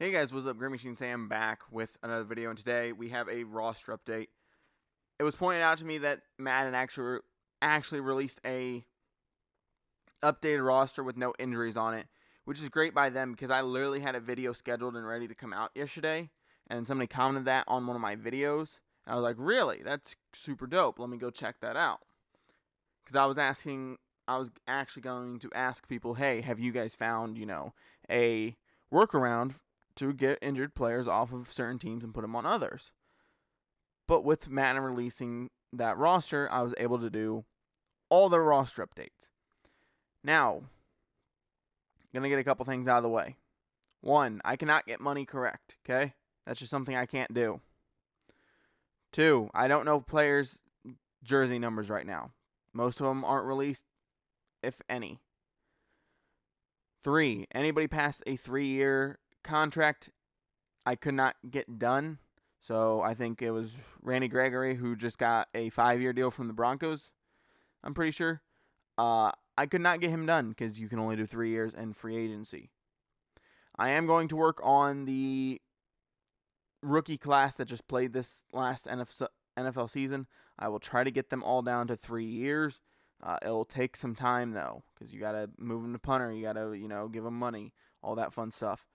Hey guys, what's up? GreenMachineSam back with another video, and today we have a roster update. It was pointed out to me that Madden actually released a updated roster with no injuries on it, which is great by them because I literally had a video scheduled and ready to come out yesterday, and somebody commented that on one of my videos, and I was like, really? That's super dope. Let me go check that out. Because I was actually going to ask people, hey, have you guys found, a workaround to get injured players off of certain teams and put them on others? But with Madden releasing that roster, I was able to do all the roster updates. Now, gonna get a couple things out of the way. One, I cannot get money correct, okay? That's just something I can't do. Two, I don't know players' jersey numbers right now. Most of them aren't released, if any. Three, anybody past a 3-year contract, I could not get done. So I think it was Randy Gregory who just got a 5-year deal from the Broncos, I'm pretty sure. I could not get him done because you can only do 3 years in free agency. I am going to work on the rookie class that just played this last NFL season. I will try to get them all down to 3 years. It'll take some time, though, because you got to move them to punter. You got to, give them money, all that fun stuff.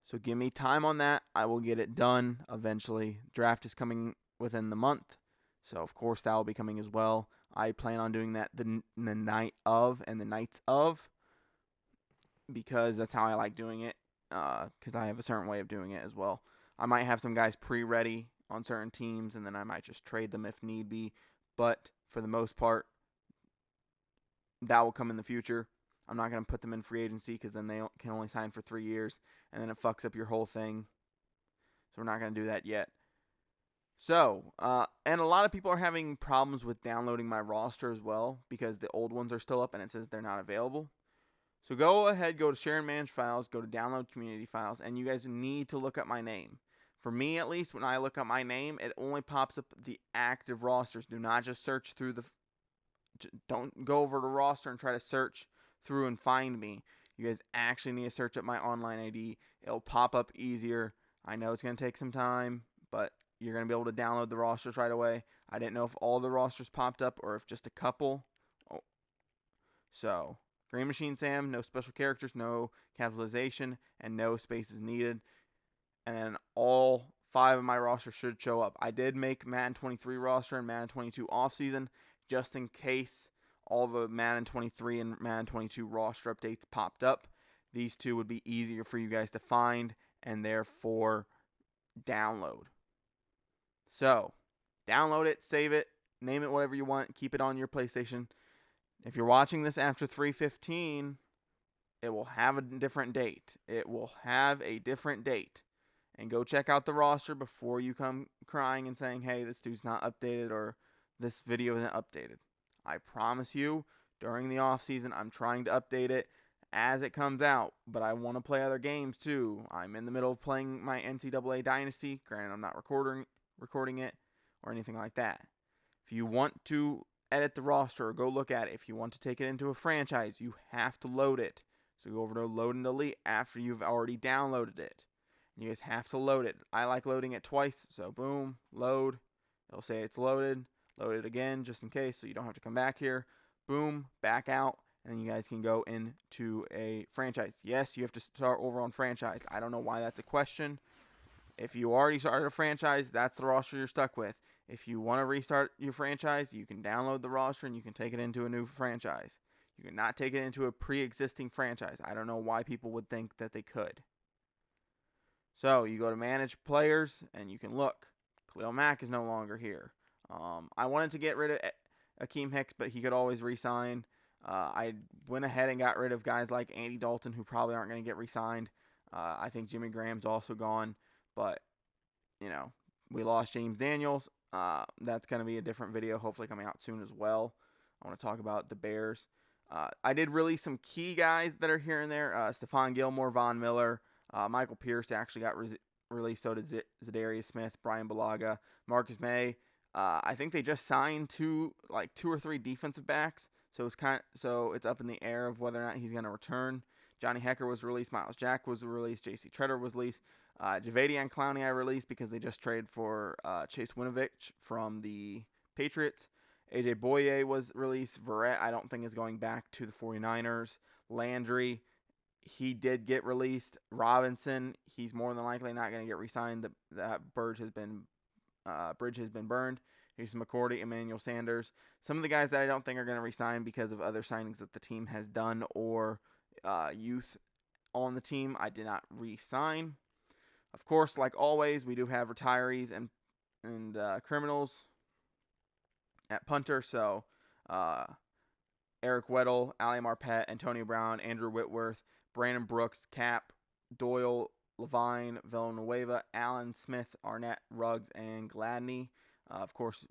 So give me time on that. I will get it done eventually. Draft is coming within the month, so of course that will be coming as well. I plan on doing that the night of and the nights of, because that's how I like doing it, because I have a certain way of doing it as well. I might have some guys pre-ready on certain teams, and then I might just trade them if need be. But for the most part, that will come in the future. I'm not going to put them in free agency because then they can only sign for 3 years, and then it fucks up your whole thing. So we're not going to do that yet. So, and a lot of people are having problems with downloading my roster as well because the old ones are still up and it says they're not available. So go ahead, go to Share and Manage Files, go to Download Community Files, and you guys need to look up my name. For me, at least, when I look up my name, it only pops up the active rosters. Do not just search through don't go over to roster and try to search through and find me. You guys actually need to search up my online ID. It'll pop up easier. I know it's going to take some time, but you're going to be able to download the rosters right away. I didn't know if all the rosters popped up or if just a couple. So, Green Machine Sam, no special characters, no capitalization, and no spaces needed. And then all 5 of my rosters should show up. I did make Madden 23 roster and Madden 22 offseason just in case all the Madden 23 and Madden 22 roster updates popped up. These two would be easier for you guys to find and therefore download. So, download it, save it, name it whatever you want, keep it on your PlayStation. If you're watching this after 3/15, it will have a different date. It will have a different date. And go check out the roster before you come crying and saying, hey, this dude's not updated or this video isn't updated. I promise you, during the off season, I'm trying to update it as it comes out, but I want to play other games too. I'm in the middle of playing my NCAA Dynasty. Granted, I'm not recording it or anything like that. If you want to edit the roster or go look at it, if you want to take it into a franchise, you have to load it. So go over to Load and Delete after you've already downloaded it. You guys have to load it. I like loading it twice, so boom, load. It'll say it's loaded. Load it again just in case so you don't have to come back here. Boom, back out, and then you guys can go into a franchise. Yes, you have to start over on franchise. I don't know why that's a question. If you already started a franchise, that's the roster you're stuck with. If you want to restart your franchise, you can download the roster and you can take it into a new franchise. You cannot take it into a pre-existing franchise. I don't know why people would think that they could. So you go to Manage Players and you can look. Khalil Mack is no longer here. I wanted to get rid of Akeem Hicks, but he could always re-sign. I went ahead and got rid of guys like Andy Dalton, who probably aren't going to get re-signed. I think Jimmy Graham's also gone, but we lost James Daniels. That's going to be a different video, hopefully coming out soon as well. I want to talk about the Bears. I did release some key guys that are here and there. Stephon Gilmore, Von Miller, Michael Pierce actually got released. So did Zadarius Smith, Brian Bulaga, Marcus May. I think they just signed two or three defensive backs. So it's up in the air of whether or not he's going to return Johnny Hecker was released. Miles Jack was released. J.C. Treader was released. Javadian Clowney I released because they just traded for Chase Winovich from the Patriots. A.J. Boye was released. Verrett I don't think is going back to the 49ers. Landry, he did get released. Robinson, he's more than likely not going to get re-signed. That bridge has been burned. Here's McCourty, Emmanuel Sanders. Some of the guys that I don't think are going to re-sign because of other signings that the team has done or youth on the team, I did not re-sign. Of course, like always, we do have retirees and criminals at punter. So Eric Weddle, Ali Marpet, Antonio Brown, Andrew Whitworth, Brandon Brooks, Cap, Doyle, Levine, Villanueva, Allen, Smith, Arnett, Ruggs, and Gladney. Of course,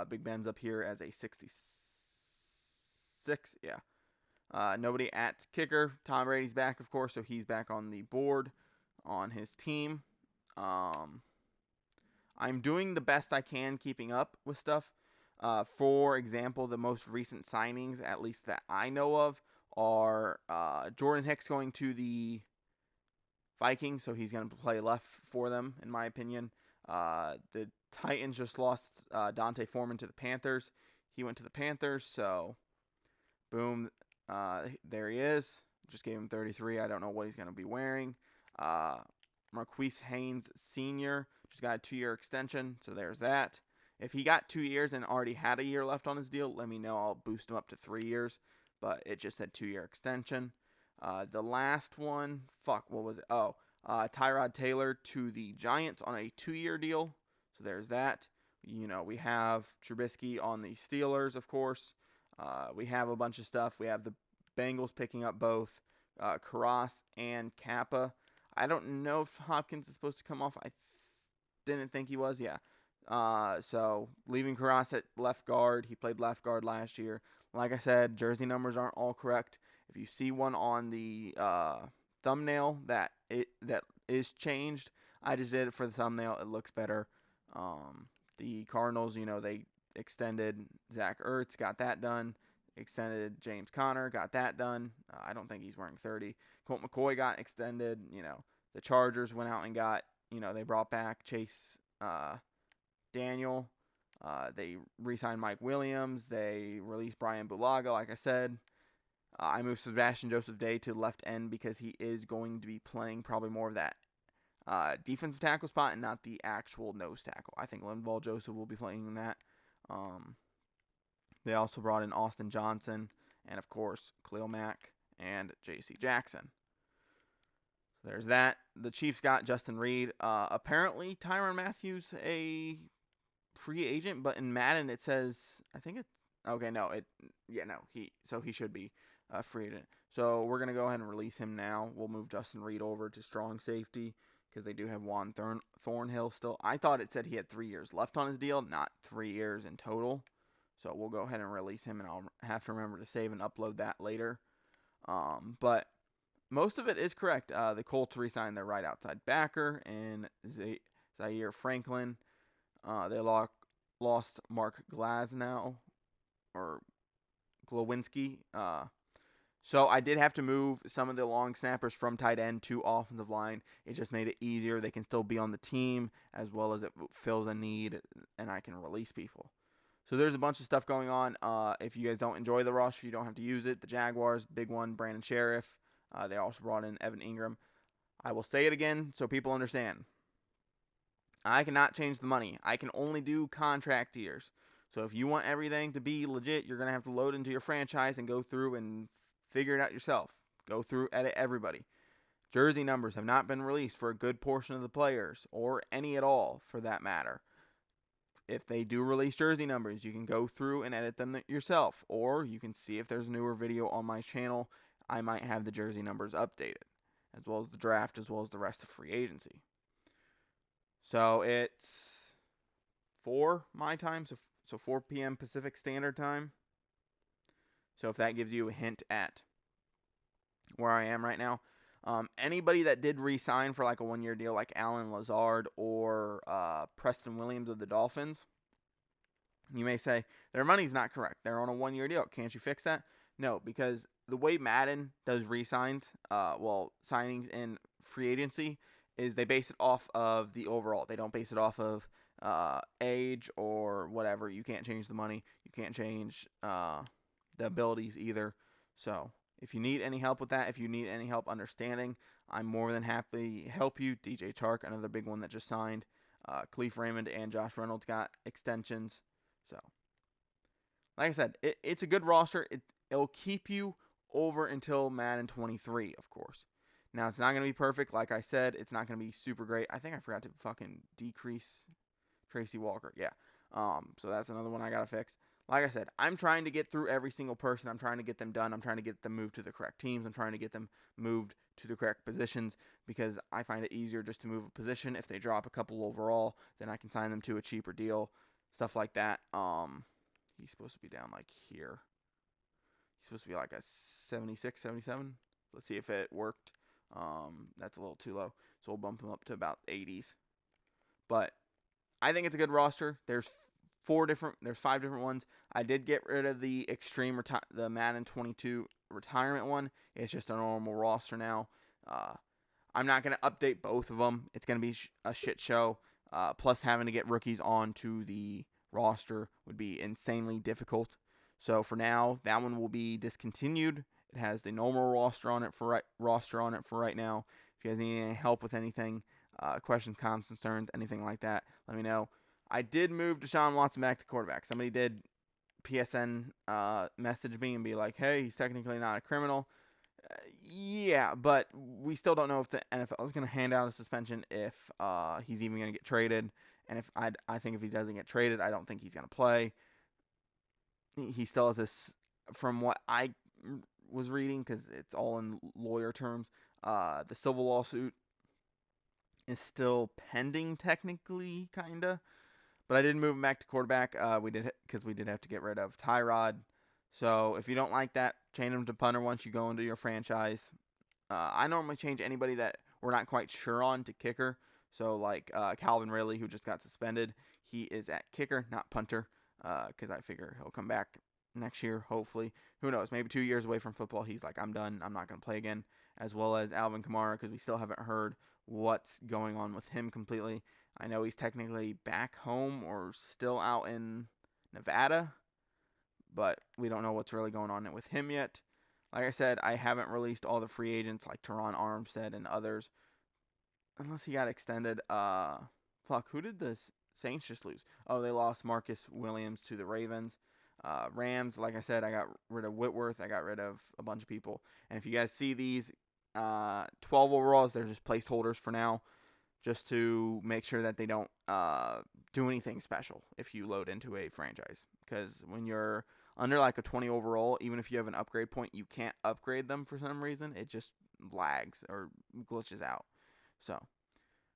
Big Ben's up here as a 66. Yeah. Nobody at kicker. Tom Brady's back, of course, so he's back on the board on his team. I'm doing the best I can keeping up with stuff. For example, the most recent signings, at least that I know of, are Jordan Hicks going to the Vikings, so he's going to play left for them, in my opinion. The Titans just lost Dante Foreman to the Panthers. He went to the Panthers, so boom, there he is. Just gave him 33. I don't know what he's going to be wearing. Marquise Haynes Sr. just got a 2-year extension, so there's that. If he got 2 years and already had a year left on his deal, let me know. I'll boost him up to 3 years, but it just said 2-year extension. The last one, what was it? Tyrod Taylor to the Giants on a 2-year deal, so there's that. We have Trubisky on the Steelers, of course. We have a bunch of stuff. We have the Bengals picking up both Karras and Kappa. I don't know if Hopkins is supposed to come off. I didn't think he was. Yeah. So leaving Karras at left guard. He played left guard last year. Like I said, jersey numbers aren't all correct. If you see one on the thumbnail that is changed, I just did it for the thumbnail. It looks better. The Cardinals, they extended Zach Ertz, got that done. Extended James Conner, got that done. I don't think he's wearing 30. Colt McCoy got extended. The Chargers went out and got, they brought back Chase Daniel. They re-signed Mike Williams. They released Brian Bulaga, like I said. I moved Sebastian Joseph Day to left end because he is going to be playing probably more of that defensive tackle spot and not the actual nose tackle. I think Linval Joseph will be playing in that. They also brought in Austin Johnson and, of course, Khalil Mack and J.C. Jackson. There's that. The Chiefs got Justin Reed. Apparently, Tyrann Mathieu a free agent, but in Madden it says, he should be a free agent. So we're going to go ahead and release him now. We'll move Justin Reed over to strong safety because they do have Juan Thornhill still. I thought it said he had 3 years left on his deal, not 3 years in total. So we'll go ahead and release him, and I'll have to remember to save and upload that later. But most of it is correct. The Colts re-signed their right outside backer in Zaire Franklin. They lost Mark Glowinski. So I did have to move some of the long snappers from tight end to offensive line. It just made it easier. They can still be on the team as well as it fills a need, and I can release people. So there's a bunch of stuff going on. If you guys don't enjoy the roster, you don't have to use it. The Jaguars, big one, Brandon Sheriff. They also brought in Evan Ingram. I will say it again so people understand. I cannot change the money. I can only do contract years. So if you want everything to be legit, you're going to have to load into your franchise and go through and figure it out yourself. Go through, edit everybody. Jersey numbers have not been released for a good portion of the players, or any at all for that matter. If they do release jersey numbers, you can go through and edit them yourself, or you can see if there's a newer video on my channel. I might have the jersey numbers updated, as well as the draft, as well as the rest of free agency. So it's 4 my time, so 4 p.m. Pacific Standard Time. So if that gives you a hint at where I am right now. Anybody that did re-sign for like a 1-year deal, like Alan Lazard or Preston Williams of the Dolphins, you may say, their money's not correct. They're on a 1-year deal. Can't you fix that? No, because the way Madden does re-signs, signings in free agency, is they base it off of the overall. They don't base it off of age or whatever. You can't change the money. You can't change the abilities either. So if you need any help with that, if you need any help understanding, I'm more than happy to help you. DJ Chark, another big one that just signed. Khalif Raymond and Josh Reynolds got extensions. So, like I said, it's a good roster. It'll keep you over until Madden 23, of course. Now, it's not going to be perfect. Like I said, it's not going to be super great. I think I forgot to fucking decrease Tracy Walker. Yeah. So that's another one I got to fix. Like I said, I'm trying to get through every single person. I'm trying to get them done. I'm trying to get them moved to the correct teams. I'm trying to get them moved to the correct positions because I find it easier just to move a position. If they drop a couple overall, then I can sign them to a cheaper deal. Stuff like that. He's supposed to be down like here. He's supposed to be like a 76, 77. Let's see if it worked. That's a little too low. So we'll bump him up to about 80s. But I think it's a good roster. There's 5 different ones. I did get rid of the the Madden 22 retirement one. It's just a normal roster now. I'm not going to update both of them. It's going to be a shit show. Plus having to get rookies onto the roster would be insanely difficult. So for now, that one will be discontinued. It has the normal roster on it for right now. If you guys need any help with anything, questions, comments, concerns, anything like that, let me know. I did move Deshaun Watson back to quarterback. Somebody did PSN message me and be like, hey, he's technically not a criminal. Yeah, but we still don't know if the NFL is going to hand out a suspension if he's even going to get traded. And if I think if he doesn't get traded, I don't think he's going to play. He still has this, from what I was reading, because it's all in lawyer terms, the civil lawsuit is still pending technically, kind of. But I did move him back to quarterback. Because we did have to get rid of Tyrod. So if you don't like that, change him to punter once you go into your franchise. I normally change anybody that we're not quite sure on to kicker. So like Calvin Ridley, who just got suspended, he is at kicker, not punter. Because I figure he'll come back next year, hopefully. Who knows? Maybe 2 years away from football, he's like, I'm done. I'm not going to play again. As well as Alvin Kamara, because we still haven't heard what's going on with him completely. I know he's technically back home or still out in Nevada, but we don't know what's really going on with him yet. Like I said, I haven't released all the free agents like Teron Armstead and others, unless he got extended. Who did the Saints just lose? Oh, they lost Marcus Williams to the Ravens. Rams, like I said, I got rid of Whitworth. I got rid of a bunch of people. And if you guys see these 12 overalls, they're just placeholders for now, just to make sure that they don't do anything special if you load into a franchise. Because when you're under like a 20 overall, even if you have an upgrade point, you can't upgrade them for some reason. It just lags or glitches out. So,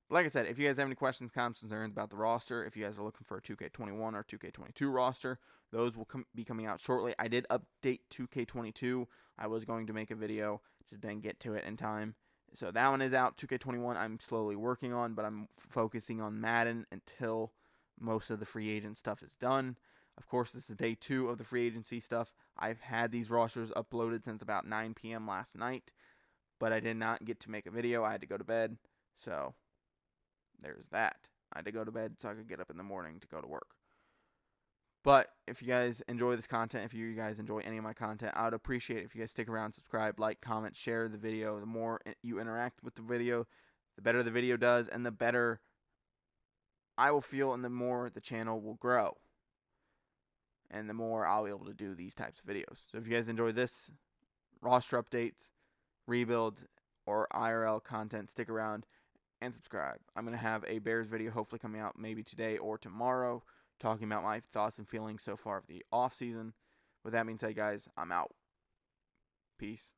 like I said, if you guys have any questions, comments, concerns about the roster, if you guys are looking for a 2K21 or 2K22 roster, those will be coming out shortly. I did update 2K22. I was going to make a video, just didn't get to it in time. So that one is out. 2K21 I'm slowly working on, but I'm focusing on Madden until most of the free agent stuff is done. Of course, this is day 2 of the free agency stuff. I've had these rosters uploaded since about 9 p.m. last night, but I did not get to make a video. I had to go to bed, so there's that. I had to go to bed so I could get up in the morning to go to work. But if you guys enjoy this content, if you guys enjoy any of my content, I would appreciate it if you guys stick around, subscribe, like, comment, share the video. The more you interact with the video, the better the video does, and the better I will feel, and the more the channel will grow. And the more I'll be able to do these types of videos. So if you guys enjoy this, roster updates, rebuilds, or IRL content, stick around and subscribe. I'm going to have a Bears video hopefully coming out maybe today or tomorrow, talking about my thoughts and feelings so far of the offseason. With that being said, guys, I'm out. Peace.